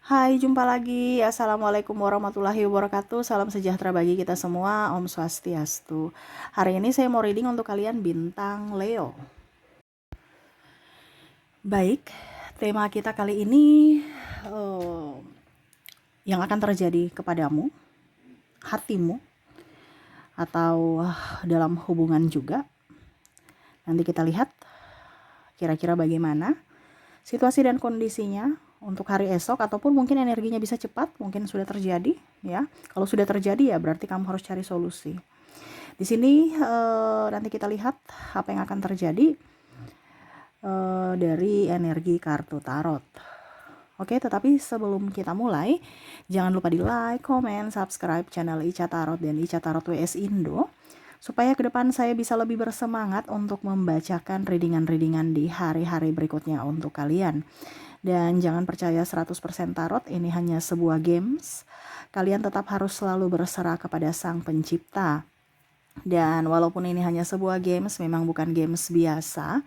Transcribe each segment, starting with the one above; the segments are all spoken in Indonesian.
Hai, jumpa lagi. Assalamualaikum warahmatullahi wabarakatuh. Salam sejahtera bagi kita semua. Om Swastiastu. Hari ini saya mau reading untuk kalian bintang Leo. Baik, tema kita kali ini eh, yang akan terjadi kepadamu, hatimu, atau dalam hubungan juga. Nanti kita lihat kira-kira bagaimana situasi dan kondisinya untuk hari esok, ataupun mungkin energinya bisa cepat, mungkin sudah terjadi ya. Kalau sudah terjadi ya berarti kamu harus cari solusi. Di sini nanti kita lihat apa yang akan terjadi dari energi kartu tarot. Oke, tetapi sebelum kita mulai, jangan lupa di like, comment, subscribe channel Ica Tarot dan Ica Tarot WS Indo, supaya ke depan saya bisa lebih bersemangat untuk membacakan readingan-readingan di hari-hari berikutnya untuk kalian. Dan jangan percaya 100% tarot, ini hanya sebuah games. Kalian tetap harus selalu berserah kepada Sang Pencipta. Dan walaupun ini hanya sebuah games, memang bukan games biasa,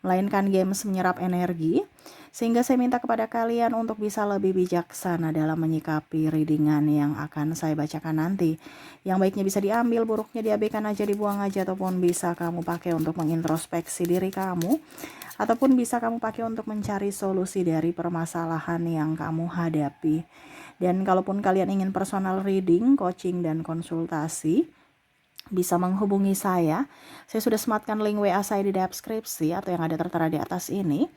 melainkan games menyerap energi, sehingga saya minta kepada kalian untuk bisa lebih bijaksana dalam menyikapi readingan yang akan saya bacakan nanti. Yang baiknya bisa diambil, buruknya diabaikan aja, dibuang aja, ataupun bisa kamu pakai untuk mengintrospeksi diri kamu, ataupun bisa kamu pakai untuk mencari solusi dari permasalahan yang kamu hadapi. Dan kalaupun kalian ingin personal reading, coaching, dan konsultasi, bisa menghubungi saya. Saya sudah sematkan link WA saya di deskripsi atau yang ada tertera di atas ini.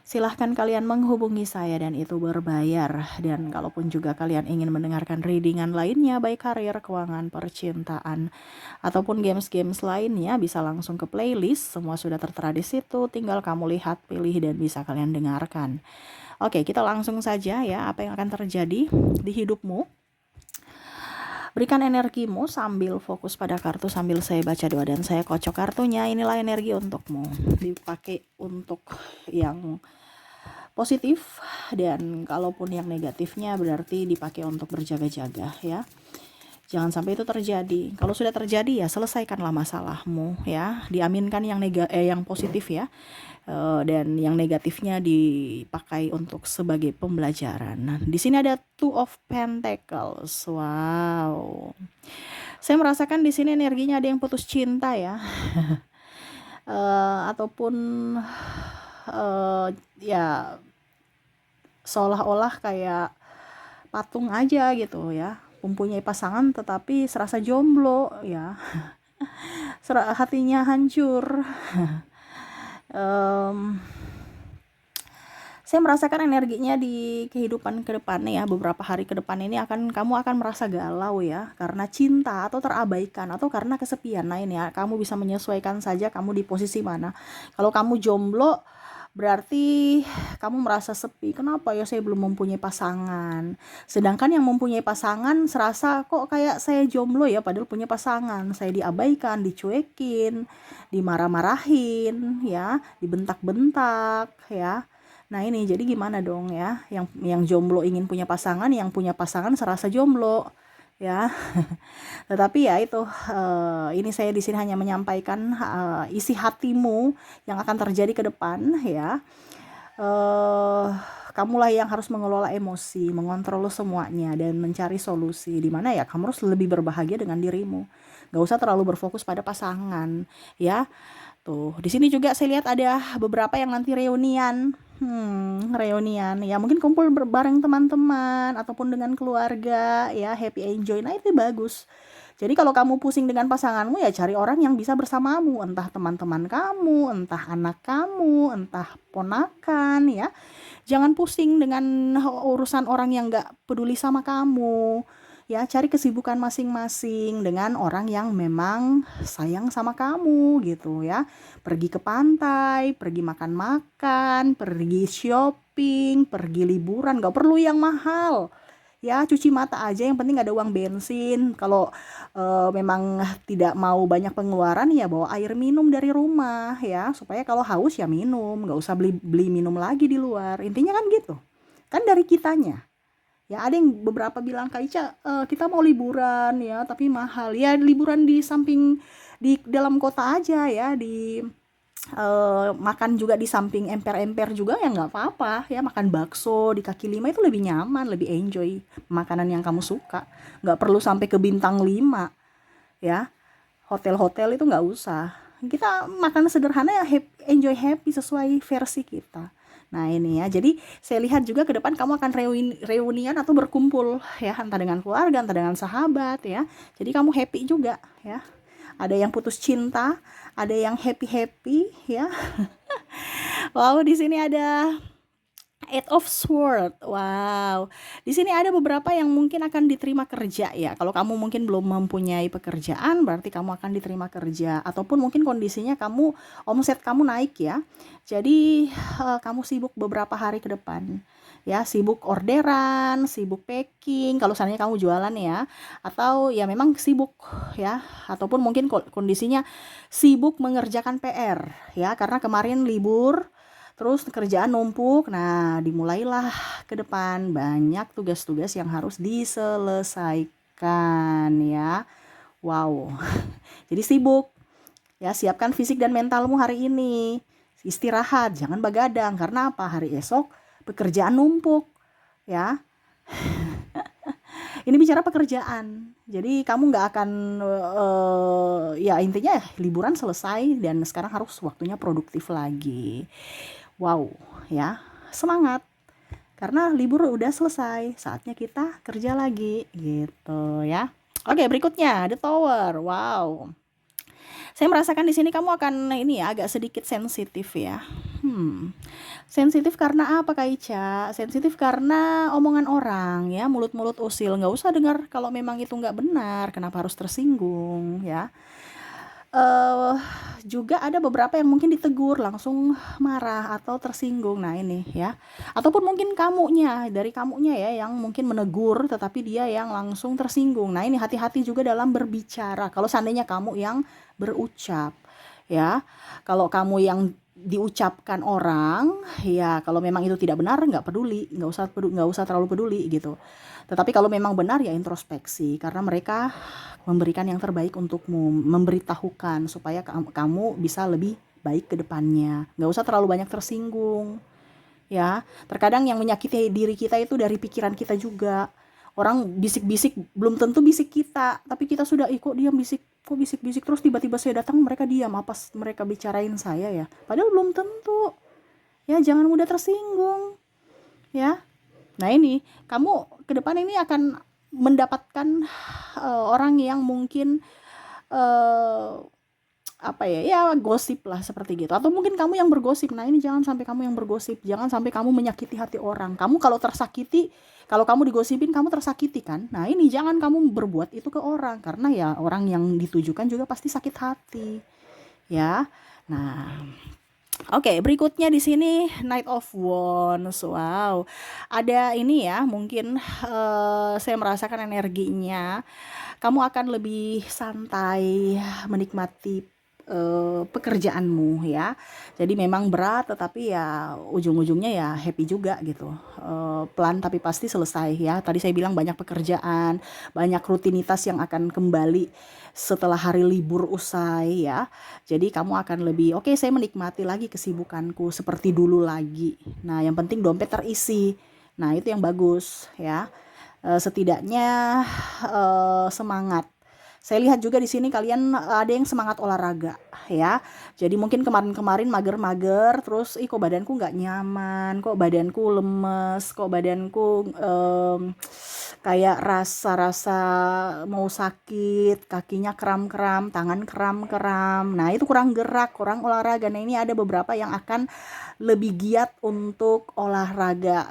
Silahkan kalian menghubungi saya dan itu berbayar. Dan kalaupun juga kalian ingin mendengarkan readingan lainnya, baik karir, keuangan, percintaan, ataupun games-games lainnya, bisa langsung ke playlist. Semua sudah tertera di situ, tinggal kamu lihat, pilih, dan bisa kalian dengarkan. Oke, kita langsung saja ya, apa yang akan terjadi di hidupmu. Berikan energimu sambil fokus pada kartu, sambil saya baca doa dan saya kocok kartunya. Inilah energi untukmu. Dipakai untuk yang positif, dan kalaupun yang negatifnya berarti dipakai untuk berjaga-jaga ya. Jangan sampai itu terjadi. Kalau sudah terjadi ya selesaikanlah masalahmu ya. Diaminkan yang positif ya. Dan yang negatifnya dipakai untuk sebagai pembelajaran. Nah, di sini ada Two of Pentacles. Wow. Saya merasakan di sini energinya ada yang putus cinta ya. Ataupun ya seolah-olah kayak patung aja gitu ya. Mempunyai pasangan tetapi serasa jomblo ya. Hatinya hancur. Saya merasakan energinya di kehidupan ke depannya ya, beberapa hari ke depan ini kamu akan merasa galau ya, karena cinta atau terabaikan atau karena kesepian. Nah ini ya, kamu bisa menyesuaikan saja kamu di posisi mana. Kalau kamu jomblo, berarti kamu merasa sepi. Kenapa ya saya belum mempunyai pasangan? Sedangkan yang mempunyai pasangan serasa kok kayak saya jomblo ya, padahal punya pasangan. Saya diabaikan, dicuekin, dimarah-marahin ya, dibentak-bentak ya. Nah ini jadi gimana dong ya, yang jomblo ingin punya pasangan, yang punya pasangan serasa jomblo ya. Tetapi ya itu, ini saya di sini hanya menyampaikan isi hatimu yang akan terjadi ke depan ya. Kamulah yang harus mengelola emosi, mengontrol semuanya, dan mencari solusi. Di mana ya kamu harus lebih berbahagia dengan dirimu. Gak usah terlalu berfokus pada pasangan ya. Tuh, di sini juga saya lihat ada beberapa yang nanti reunian. Reunian ya, mungkin kumpul bareng teman-teman ataupun dengan keluarga ya, happy enjoy. Nah, itu bagus. Jadi kalau kamu pusing dengan pasanganmu ya cari orang yang bisa bersamamu, entah teman-teman kamu, entah anak kamu, entah ponakan ya. Jangan pusing dengan urusan orang yang gak peduli sama kamu. Ya, cari kesibukan masing-masing dengan orang yang memang sayang sama kamu gitu ya. Pergi ke pantai, pergi makan-makan, pergi shopping, pergi liburan, gak perlu yang mahal. Ya, cuci mata aja, yang penting ada uang bensin. Kalau memang tidak mau banyak pengeluaran ya bawa air minum dari rumah ya, supaya kalau haus ya minum, gak usah beli minum lagi di luar. Intinya kan gitu. Kan dari kitanya. Ya ada yang beberapa bilang Kak Ica, kita mau liburan ya tapi mahal. Ya liburan di samping, di dalam kota aja ya, di makan juga di samping emper-emper juga ya nggak apa-apa ya, makan bakso di kaki lima itu lebih nyaman, lebih enjoy makanan yang kamu suka, nggak perlu sampai ke bintang 5 ya, hotel-hotel itu nggak usah, kita makan sederhana ya, enjoy happy sesuai versi kita. Nah ini ya, jadi saya lihat juga ke depan kamu akan reunian atau berkumpul ya, entah dengan keluarga, entah dengan sahabat ya, jadi kamu happy juga ya. Ada yang putus cinta, ada yang happy-happy ya. Wow, di sini ada Eight of Sword. Wow. Di sini ada beberapa yang mungkin akan diterima kerja ya. Kalau kamu mungkin belum mempunyai pekerjaan, berarti kamu akan diterima kerja, ataupun mungkin kondisinya kamu omset kamu naik ya. Jadi kamu sibuk beberapa hari ke depan. Ya, sibuk orderan, sibuk packing kalau seandainya kamu jualan ya. Atau ya memang sibuk ya, ataupun mungkin kondisinya sibuk mengerjakan PR ya, karena kemarin libur. Terus kerjaan numpuk, nah dimulailah ke depan banyak tugas-tugas yang harus diselesaikan ya. Wow, jadi sibuk ya, siapkan fisik dan mentalmu hari ini. Istirahat, jangan begadang, karena apa? Hari esok pekerjaan numpuk ya. Ini bicara pekerjaan, jadi kamu nggak akan ya intinya liburan selesai dan sekarang harus waktunya produktif lagi. Wow ya, semangat karena libur udah selesai, saatnya kita kerja lagi gitu ya. Oke, berikutnya The Tower. Wow, saya merasakan di sini kamu akan ini ya, agak sedikit sensitif ya. Sensitif karena apa Kak Ica? Sensitif karena omongan orang ya, mulut-mulut usil. Nggak usah dengar kalau memang itu nggak benar, kenapa harus tersinggung ya. Juga ada beberapa yang mungkin ditegur langsung marah atau tersinggung. Nah ini ya, ataupun mungkin dari kamunya ya yang mungkin menegur tetapi dia yang langsung tersinggung. Nah ini hati-hati juga dalam berbicara kalau seandainya kamu yang berucap ya. Kalau kamu yang diucapkan orang ya, kalau memang itu tidak benar nggak peduli, nggak usah terlalu peduli gitu. Tetapi kalau memang benar ya introspeksi, karena mereka memberikan yang terbaik untukmu, memberitahukan supaya kamu bisa lebih baik ke depannya. Nggak usah terlalu banyak tersinggung ya. Terkadang yang menyakiti diri kita itu dari pikiran kita juga. Orang bisik-bisik belum tentu bisik kita, tapi kita sudah kok dia bisik-bisik terus tiba-tiba saya datang mereka diam, apa mereka bicarain saya ya, padahal belum tentu ya. Jangan mudah tersinggung ya. Nah ini kamu ke depan ini akan mendapatkan orang yang mungkin apa ya gosip lah seperti gitu, atau mungkin kamu yang bergosip. Nah ini jangan sampai kamu yang bergosip, jangan sampai kamu menyakiti hati orang. Kamu kalau tersakiti, kalau kamu digosipin kamu tersakiti kan. Nah ini jangan kamu berbuat itu ke orang, karena ya orang yang ditujukan juga pasti sakit hati ya. Nah oke, berikutnya di sini Knight of Wands. Wow, ada ini ya, mungkin saya merasakan energinya kamu akan lebih santai menikmati pekerjaanmu ya. Jadi memang berat tetapi ya ujung-ujungnya ya happy juga gitu. Pelan tapi pasti selesai ya. Tadi saya bilang banyak pekerjaan, banyak rutinitas yang akan kembali setelah hari libur usai ya. Jadi kamu akan lebih oke, saya menikmati lagi kesibukanku seperti dulu lagi. Nah yang penting dompet terisi. Nah itu yang bagus ya. Setidaknya semangat. Saya lihat juga di sini kalian ada yang semangat olahraga ya. Jadi mungkin kemarin-kemarin mager-mager, terus kok badanku nggak nyaman, kok badanku lemes, kok badanku kayak rasa-rasa mau sakit, kakinya kram-kram, tangan kram-kram. Nah itu kurang gerak, kurang olahraga. Nah ini ada beberapa yang akan lebih giat untuk olahraga.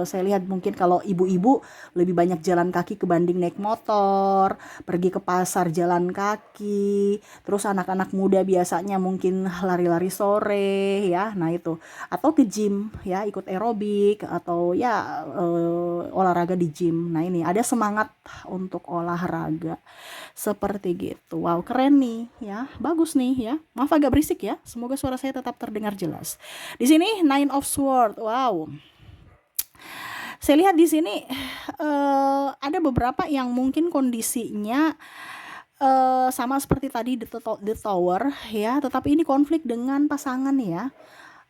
Saya lihat mungkin kalau ibu-ibu lebih banyak jalan kaki kebanding naik motor, pergi ke pasar jalan kaki. Terus anak-anak muda biasanya mungkin lari-lari sore ya. Nah itu, atau ke gym ya, ikut aerobik atau ya olahraga di gym. Nah ini ada semangat untuk olahraga seperti gitu. Wow, keren nih ya, bagus nih ya. Maaf agak berisik ya, semoga suara saya tetap terdengar jelas. Di sini Nine of Swords. Wow, saya lihat di sini ada beberapa yang mungkin kondisinya sama seperti tadi The Tower ya, tetapi ini konflik dengan pasangan ya.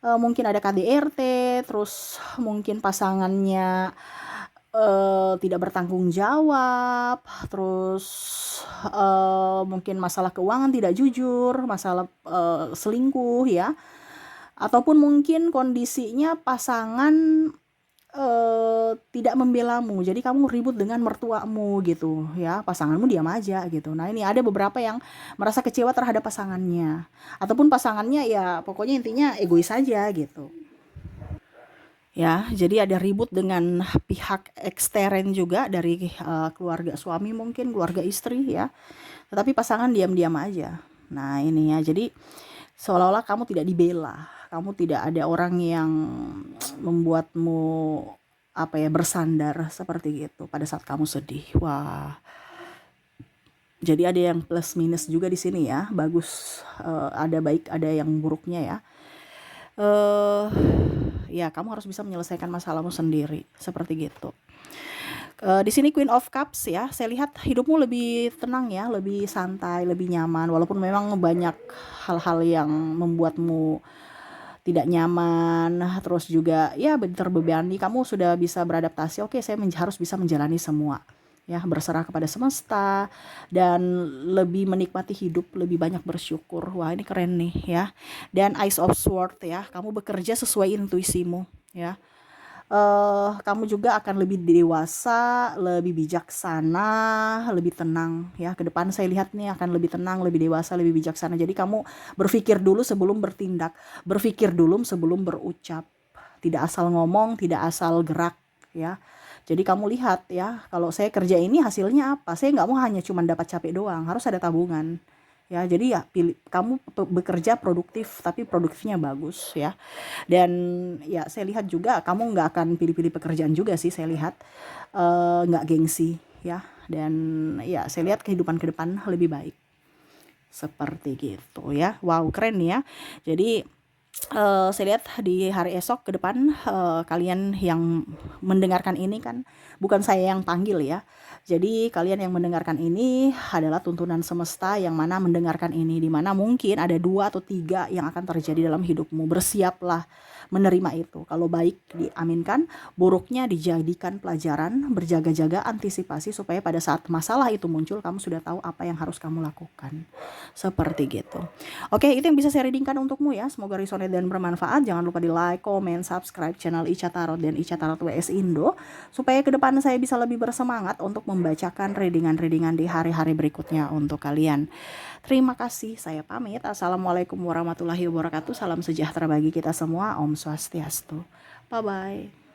Mungkin ada KDRT, terus mungkin pasangannya tidak bertanggung jawab, terus mungkin masalah keuangan tidak jujur, masalah selingkuh ya, ataupun mungkin kondisinya pasangan tidak membelamu, jadi kamu ribut dengan mertuamu gitu ya, pasanganmu diam aja gitu. Nah ini ada beberapa yang merasa kecewa terhadap pasangannya, ataupun pasangannya ya pokoknya intinya egois aja gitu. Ya, jadi ada ribut dengan pihak ekstern juga dari keluarga suami mungkin, keluarga istri ya. Tetapi pasangan diam-diam aja. Nah, ini ya. Jadi seolah-olah kamu tidak dibela. Kamu tidak ada orang yang membuatmu apa ya bersandar seperti gitu pada saat kamu sedih. Wah, jadi ada yang plus minus juga di sini ya. Bagus, ada baik, ada yang buruknya ya. Eh, ya kamu harus bisa menyelesaikan masalahmu sendiri seperti gitu. Di sini Queen of Cups ya, saya lihat hidupmu lebih tenang ya, lebih santai, lebih nyaman, walaupun memang banyak hal-hal yang membuatmu tidak nyaman, terus juga ya terbebani, kamu sudah bisa beradaptasi, oke saya harus bisa menjalani semua, ya berserah kepada semesta, dan lebih menikmati hidup, lebih banyak bersyukur. Wah ini keren nih ya. Dan Ice of Sword ya, kamu bekerja sesuai intuisimu ya. Kamu juga akan lebih dewasa, lebih bijaksana, lebih tenang ya. Ke depan saya lihat nih akan lebih tenang, lebih dewasa, lebih bijaksana. Jadi kamu berpikir dulu sebelum bertindak, berpikir dulu sebelum berucap. Tidak asal ngomong, tidak asal gerak ya. Jadi kamu lihat ya, kalau saya kerja ini hasilnya apa? Saya nggak mau hanya cuma dapat capek doang, harus ada tabungan. Ya, jadi ya pilih kamu bekerja produktif tapi produktifnya bagus ya. Dan ya saya lihat juga kamu nggak akan pilih-pilih pekerjaan juga sih saya lihat, nggak gengsi ya. Dan ya saya lihat kehidupan ke depan lebih baik seperti gitu ya. Wow keren ya. Jadi saya lihat di hari esok ke depan, kalian yang mendengarkan ini kan bukan saya yang panggil ya. Jadi kalian yang mendengarkan ini adalah tuntunan semesta yang mana mendengarkan ini, di mana mungkin ada 2 atau 3 yang akan terjadi dalam hidupmu. Bersiaplah menerima itu. Kalau baik diaminkan, buruknya dijadikan pelajaran, berjaga-jaga, antisipasi supaya pada saat masalah itu muncul kamu sudah tahu apa yang harus kamu lakukan. Seperti gitu. Oke, itu yang bisa saya readingkan untukmu ya. Semoga resonate dan bermanfaat. Jangan lupa di like, comment, subscribe channel Ica Tarot dan Ica Tarot WS Indo supaya ke depan saya bisa lebih bersemangat untuk membacakan readingan-readingan di hari-hari berikutnya untuk kalian. Terima kasih, saya pamit. Assalamualaikum warahmatullahi wabarakatuh. Salam sejahtera bagi kita semua. Om Swastiastu. Bye-bye.